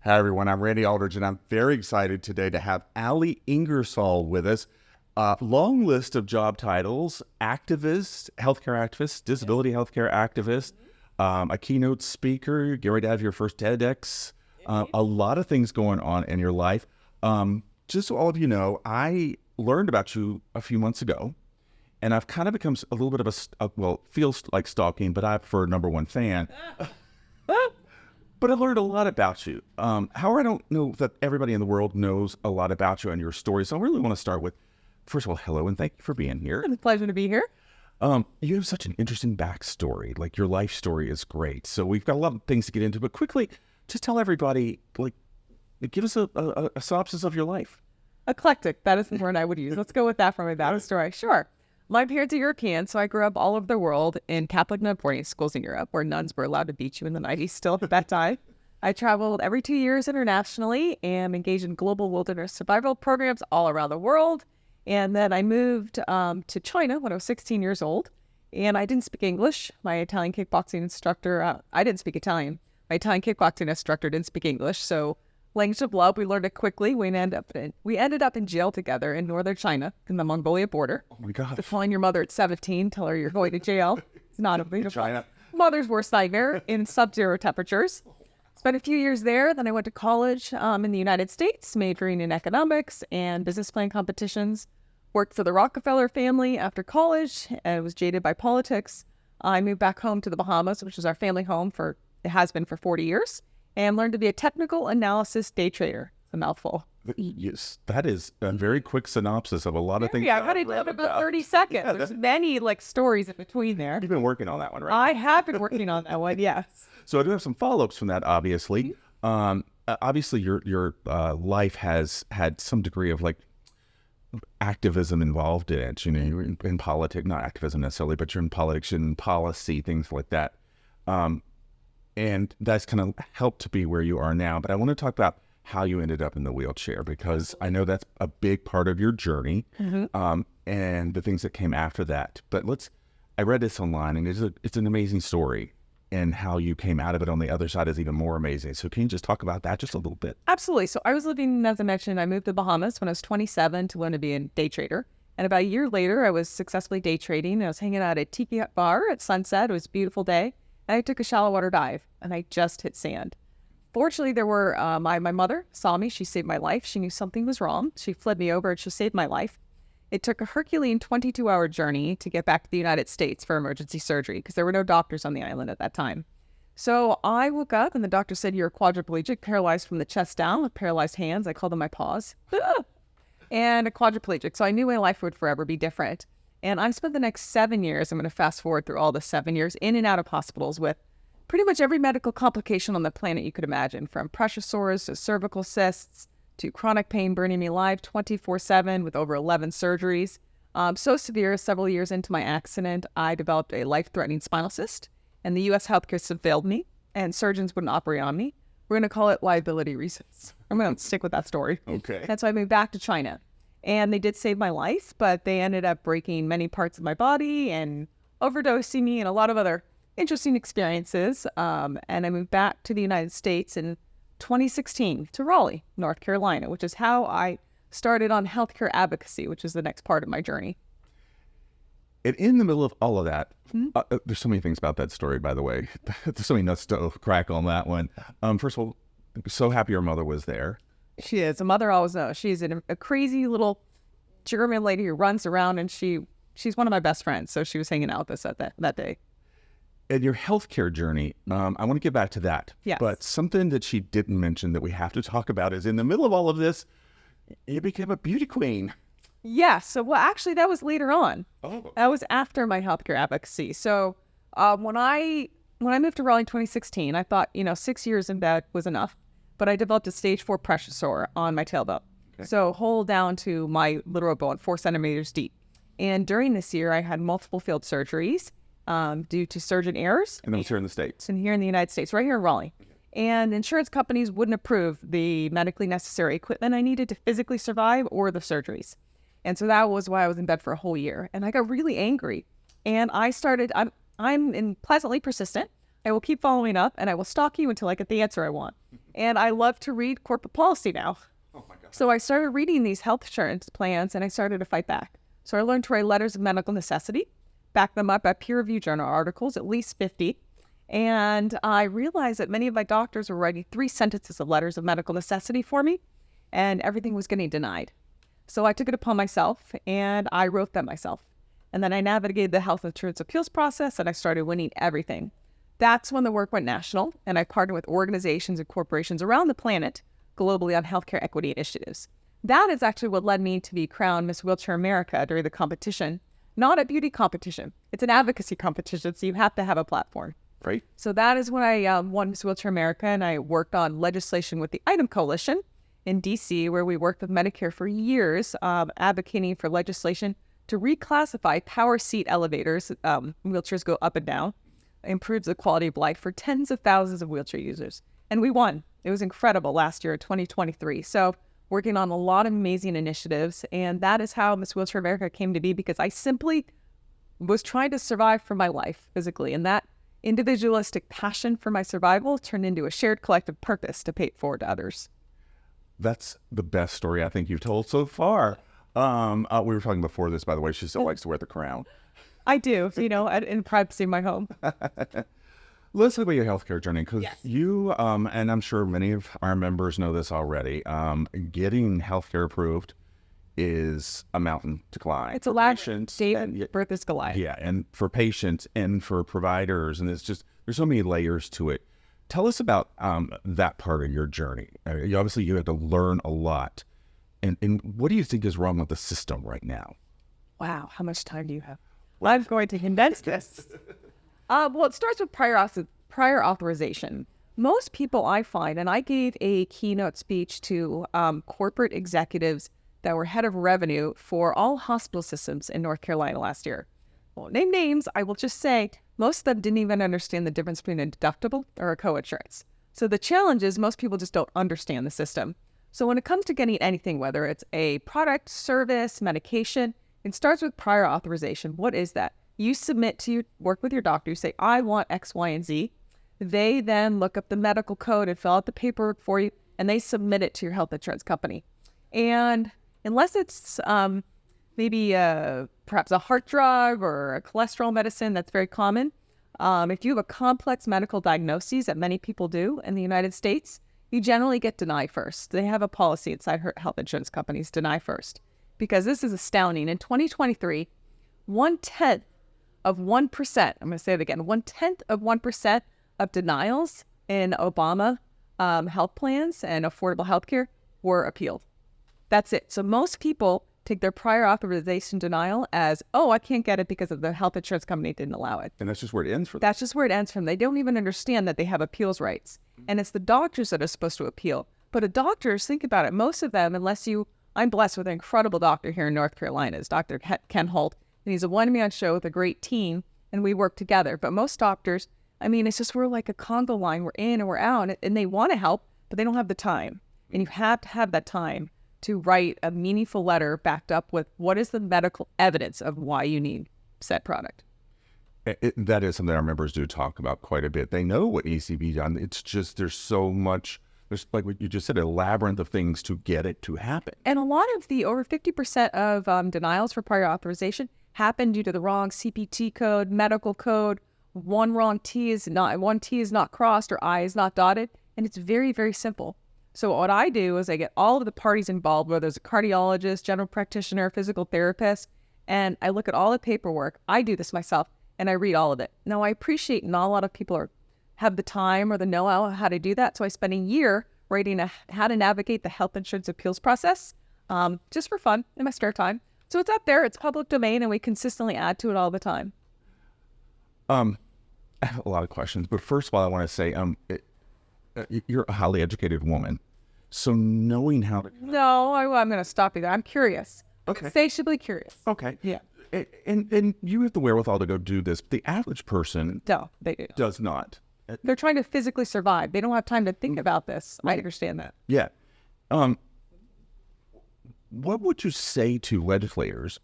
Hi, everyone. I'm Randy Aldridge, and I'm very excited today to have Ingersoll with us. Long list of job titles: activist, healthcare activist, disability healthcare activist, a keynote speaker, get ready to have your first TEDx, a lot of things going on in your life. Just so all of you know, I learned about you a few months ago, and I've kind of become a little bit of well, feels like stalking, but I'm for number one fan. But I learned a lot about you. However, I don't know that everybody in the world knows a lot about you and your story. So I really want to start with, first of all, hello, and thank you for being here. It's a pleasure to be here. You have such an interesting backstory. Like, your life story is great. So we've got a lot of things to get into, but quickly, just tell everybody, give us a synopsis of your life. Eclectic, that is the word I would use. Let's go with that for my backstory. Sure. My parents are European, so I grew up all over the world in Catholic nun boarding schools in Europe, where nuns were allowed to beat you in the 90s still at that time. I traveled every 2 years internationally and engaged in global wilderness survival programs all around the world. And then I moved to China when I was 16 years old, and I didn't speak English. My Italian kickboxing instructor, I didn't speak Italian. My Italian kickboxing instructor didn't speak English, so language of love, we learned it quickly. We ended up in jail together in northern China, in the Mongolia border. Oh my God. To find your mother at 17, tell her you're going to jail. It's not a big China. Mother's worst nightmare in sub-zero temperatures. Spent a few years there. Then I went to college in the United States, majoring in economics and business plan competitions. Worked for the Rockefeller family after college. I was jaded by politics. I moved back home to the Bahamas, which is our family home it has been for 40 years. And learned to be a technical analysis day trader. It's a mouthful. Yes, that is a very quick synopsis of a lot of things. Yeah, I've had it in about 30 seconds. Yeah, There's many stories in between there. You've been working on that one, right? I have been working on that one, yes. So I do have some follow-ups from that, obviously. Obviously, your life has had some degree of activism involved in it. You know, you're in politics, not activism necessarily, but you're in politics and policy, things like that. And that's kind of helped to be where you are now. But I want to talk about how you ended up in the wheelchair, because I know that's a big part of your journey, and the things that came after that. But I read this online, and it's an amazing story, and how you came out of it on the other side is even more amazing. So can you just talk about that just a little bit? Absolutely. So I was living, as I mentioned, I moved to Bahamas when I was 27 to learn to be a day trader. And about a year later, I was successfully day trading. I was hanging out at a tiki bar at sunset. It was a beautiful day. And I took a shallow water dive, and I just hit sand. Fortunately, there were, my mother saw me. She saved my life. She knew something was wrong. She fled me over, and she saved my life. It took a Herculean 22-hour journey to get back to the United States for emergency surgery, because there were no doctors on the island at that time. So I woke up, and the doctor said, you're quadriplegic, paralyzed from the chest down with paralyzed hands. I called them my paws. And a quadriplegic. So I knew my life would forever be different. And I spent the next 7 years, I'm going to fast forward through all the 7 years, in and out of hospitals with pretty much every medical complication on the planet you could imagine, from pressure sores to cervical cysts to chronic pain burning me alive 24/7 with over 11 surgeries. So severe, several years into my accident, I developed a life-threatening spinal cyst, and the U.S. healthcare system failed me, and surgeons wouldn't operate on me. We're going to call it liability reasons. I'm going to stick with that story. Okay. That's why I moved back to China. And they did save my life, but they ended up breaking many parts of my body and overdosing me and a lot of other interesting experiences. And I moved back to the United States in 2016 to Raleigh, North Carolina, which is how I started on healthcare advocacy, which is the next part of my journey. And in the middle of all of that, there's so many things about that story, by the way. There's so many nuts to crack on that one. First of all, so happy your mother was there. She is. A mother always knows. She's a crazy little German lady who runs around, and she's one of my best friends. So she was hanging out with us at that day. And your healthcare journey, I want to get back to that. Yes. But something that she didn't mention that we have to talk about is, in the middle of all of this, you became a beauty queen. Yes. So, well, actually, that was later on. Oh. That was after my healthcare advocacy. So when I moved to Raleigh in 2016, I thought, 6 years in bed was enough. But I developed a stage 4 pressure sore on my tailbone. Okay. So hole down to my literal bone, 4 centimeters deep. And during this year, I had multiple failed surgeries due to surgeon errors. And that was here in the States. And here in the United States, right here in Raleigh. Okay. And insurance companies wouldn't approve the medically necessary equipment I needed to physically survive or the surgeries. And so that was why I was in bed for a whole year. And I got really angry. And I'm pleasantly persistent. I will keep following up, and I will stalk you until I get the answer I want. And I love to read corporate policy now. Oh my God. So I started reading these health insurance plans and I started to fight back. So I learned to write letters of medical necessity, back them up by peer-reviewed journal articles, at least 50. And I realized that many of my doctors were writing 3 sentences of letters of medical necessity for me, and everything was getting denied. So I took it upon myself and I wrote them myself. And then I navigated the health insurance appeals process and I started winning everything. That's when the work went national, and I partnered with organizations and corporations around the planet globally on healthcare equity initiatives. That is actually what led me to be crowned Miss Wheelchair America during the competition. Not a beauty competition. It's an advocacy competition, so you have to have a platform. Right. So that is when I won Miss Wheelchair America, and I worked on legislation with the Item Coalition in D.C., where we worked with Medicare for years, advocating for legislation to reclassify power seat elevators. Wheelchairs go up and down. Improves the quality of life for tens of thousands of wheelchair users. And we won. It was incredible last year, 2023. So working on a lot of amazing initiatives. And that is how Miss Wheelchair America came to be, because I simply was trying to survive for my life physically. And that individualistic passion for my survival turned into a shared collective purpose to pay it forward to others. That's the best story I think you've told so far. We were talking before this, by the way. She still likes to wear the crown. I do, in privacy of my home. Let's talk about your healthcare journey, because Yes. you, and I'm sure many of our members know this already, getting healthcare approved is a mountain to climb. It's a for ladder. patients David birth is Goliath. Yeah, and for patients and for providers, and there's so many layers to it. Tell us about that part of your journey. Obviously, you had to learn a lot. And what do you think is wrong with the system right now? Wow, how much time do you have? Well, I'm going to condense this. Well, it starts with prior authorization. Most people I find, and I gave a keynote speech to corporate executives that were head of revenue for all hospital systems in North Carolina last year. Won't name names. I will just say most of them didn't even understand the difference between a deductible or a co-insurance. So the challenge is most people just don't understand the system. So when it comes to getting anything, whether it's a product, service, medication, it starts with prior authorization. What is that? You submit to work with your doctor. You say, I want X, Y, and Z. They then look up the medical code and fill out the paperwork for you, and they submit it to your health insurance company. And unless it's maybe perhaps a heart drug or a cholesterol medicine, that's very common. If you have a complex medical diagnosis that many people do in the United States, you generally get denied first. They have a policy inside health insurance companies, deny first. Because this is astounding. In 2023, 1/10 of 1%, I'm going to say it again, 1/10 of 1% of denials in Obama health plans and affordable health care were appealed. That's it. So most people take their prior authorization denial as, oh, I can't get it because of the health insurance company didn't allow it. And that's just where it ends for them. That's just where it ends from. They don't even understand that they have appeals rights. And it's the doctors that are supposed to appeal. But the doctors, think about it, most of them, I'm blessed with an incredible doctor here in North Carolina, is Dr. Ken Holt. And he's a one-man show with a great team, and we work together. But most doctors, it's just we're like a Congo line. We're in and we're out, and they want to help, but they don't have the time. And you have to have that time to write a meaningful letter backed up with what is the medical evidence of why you need said product. That is something our members do talk about quite a bit. They know what needs to be done. It's just there's so much, there's, like what you just said, a labyrinth of things to get it to happen. And a lot of the over 50% of denials for prior authorization happen due to the wrong CPT code, medical code. One T is not crossed or I is not dotted, and it's very, very simple. So what I do is I get all of the parties involved, whether it's a cardiologist, general practitioner, physical therapist, and I look at all the paperwork. I do this myself, and I read all of it. Now, I appreciate not a lot of people have the time or the know-how how to do that, so I spend a year writing how to navigate the health insurance appeals process, just for fun in my spare time. So it's up there, it's public domain, and we consistently add to it all the time. I have a lot of questions, but first of all, I want to say, you're a highly educated woman, so knowing how to... No, I'm going to stop you there. I'm curious. Okay. Insatiably curious. Okay. Yeah. And you have the wherewithal to go do this. The average person No, they do. does not. They're trying to physically survive. They don't have time to think about this. I understand that. Yeah. What would you say to legislators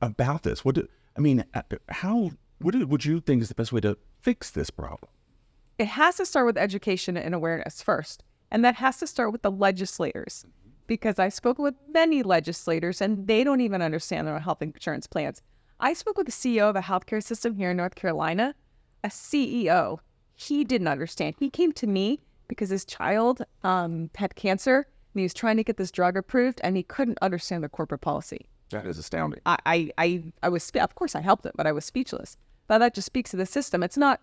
about this? How would you think is the best way to fix this problem? It has to start with education and awareness first. And that has to start with the legislators, because I've spoken with many legislators and they don't even understand their health insurance plans. I spoke with the CEO of a healthcare system here in North Carolina, a CEO. He didn't understand. He came to me because his child had cancer and he was trying to get this drug approved and he couldn't understand the corporate policy. That is astounding. I was, of course I helped him, but I was speechless. But that just speaks to the system. It's not,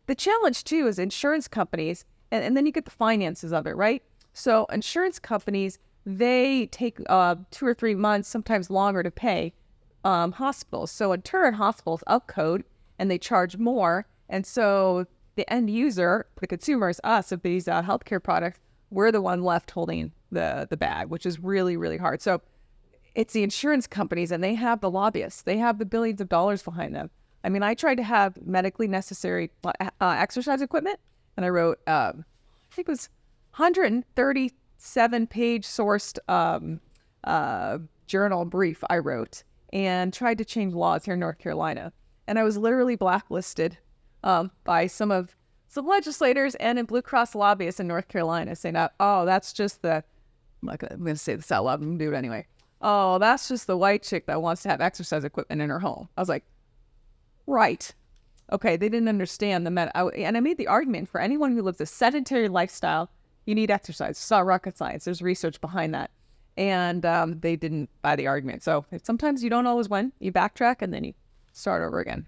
the challenge too is insurance companies, and then you get the finances of it, right? So insurance companies, they take 2 or 3 months, sometimes longer to pay hospitals. So in turn, hospitals upcode and they charge more. And so the end user, the consumer is us of these healthcare products, we're the one left holding the bag, which is really, really hard. So it's the insurance companies and they have the lobbyists. They have the billions of dollars behind them. I mean, I tried to have medically necessary exercise equipment and I wrote, I think it was 137-page sourced journal brief I wrote and tried to change laws here in North Carolina. And I was literally blacklisted by some legislators and in Blue Cross lobbyists in North Carolina saying, oh, that's just I'm going to say this out loud, I'm going to do it anyway. Oh, that's just the white chick that wants to have exercise equipment in her home. I was like, right. Okay, they didn't understand and I made the argument for anyone who lives a sedentary lifestyle, you need exercise. It's not rocket science. There's research behind that. And they didn't buy the argument. So sometimes you don't always win. You backtrack and then you start over again.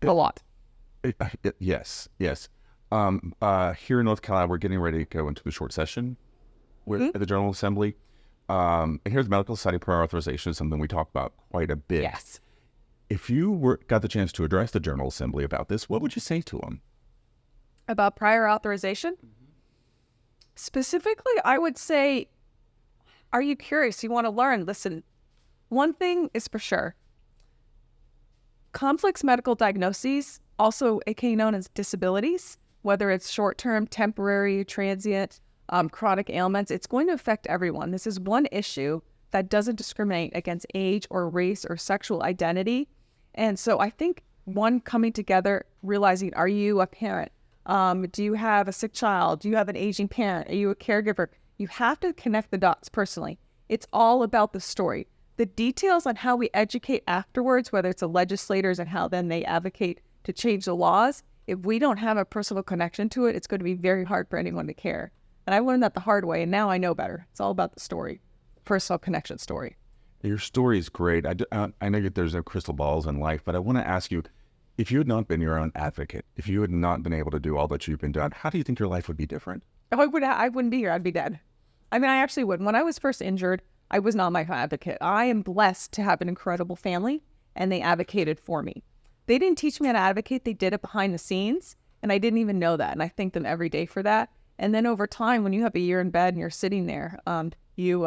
A lot. Yes. Here in North Carolina, we're getting ready to go into a short session at the General Assembly. And here's the Medical Society prior authorization, something we talk about quite a bit. Yes. If you got the chance to address the General Assembly about this, what would you say to them? About prior authorization? Specifically, I would say, are you curious? You want to learn? Listen, one thing is for sure. Complex medical diagnoses, also aka known as disabilities, whether it's short-term, temporary, transient, chronic ailments, it's going to affect everyone. This is one issue that doesn't discriminate against age or race or sexual identity. And so I think coming together, realizing, are you a parent? Do you have a sick child? Do you have an aging parent? Are you a caregiver? You have to connect the dots personally. It's all about the story. The details on how we educate afterwards, whether it's the legislators and how then they advocate to change the laws, if we don't have a personal connection to it, it's going to be very hard for anyone to care. And I learned that the hard way, and now I know better. It's all about the story, personal connection story. Your story is great. I know that there's no crystal balls in life, but I want to ask you, if you had not been your own advocate, if you had not been able to do all that you've been done, how do you think your life would be different? I wouldn't be here. I'd be dead. I mean, I actually wouldn't. When I was first injured, I was not my own advocate. I am blessed to have an incredible family, and they advocated for me. They didn't teach me how to advocate. They did it behind the scenes, and I didn't even know that. And I thank them every day for that. And then over time, when you have a year in bed and you're sitting there, when you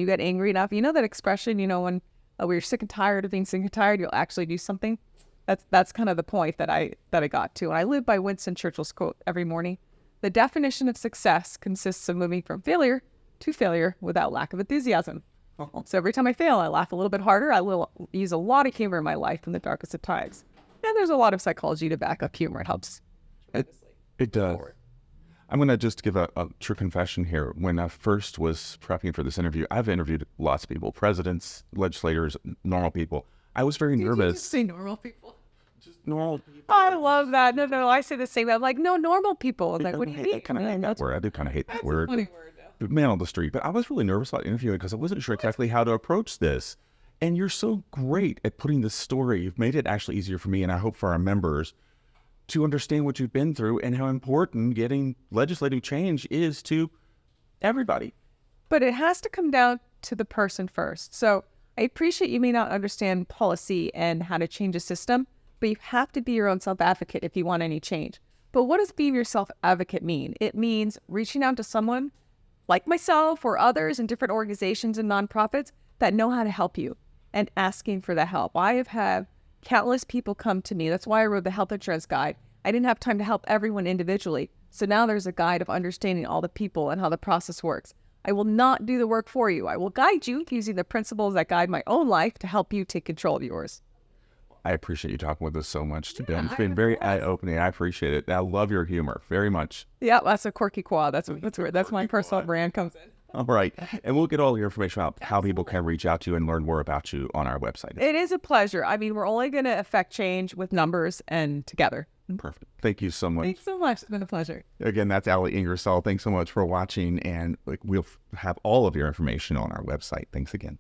get angry enough, you know that expression, when you're sick and tired of being sick and tired, you'll actually do something. That's kind of the point that I got to. And I live by Winston Churchill's quote every morning. The definition of success consists of moving from failure to failure without lack of enthusiasm. So every time I fail, I laugh a little bit harder. I will use a lot of humor in my life in the darkest of times. And there's a lot of psychology to back up humor. It helps. It does. I'm going to just give a true confession here. When I first was prepping for this interview, I've interviewed lots of people, presidents, legislators, normal people. I was very nervous. Did you just say normal people? Just normal people. I love that. No, I say the same. I'm like, no, normal people. I'm like, what do you mean? I do kind of hate that word. That's a funny word, though. Man on the street. But I was really nervous about interviewing because I wasn't sure exactly how to approach this. And you're so great at putting this story. You've made it actually easier for me, and I hope for our members, to understand what you've been through and how important getting legislative change is to everybody. But it has to come down to the person first. So I appreciate you may not understand policy and how to change a system, but you have to be your own self-advocate if you want any change. But what does being your self-advocate mean? It means reaching out to someone like myself or others in different organizations and nonprofits that know how to help you and asking for the help. I have had countless people come to me. That's why I wrote the health insurance guide. I didn't have time to help everyone individually. So now there's a guide of understanding all the people and how the process works. I will not do the work for you. I will guide you using the principles that guide my own life to help you take control of yours. I appreciate you talking with us so much today. It's been very eye-opening. I appreciate it. I love your humor very much. Yeah, that's a quirky quad. That's my personal brand comes in. All right. And we'll get all your information about how people can reach out to you and learn more about you on our website. It is a pleasure. I mean, we're only going to affect change with numbers and together. Perfect. Thank you so much. Thanks so much. It's been a pleasure. Again, that's Allie Ingersoll. Thanks so much for watching. And we'll have all of your information on our website. Thanks again.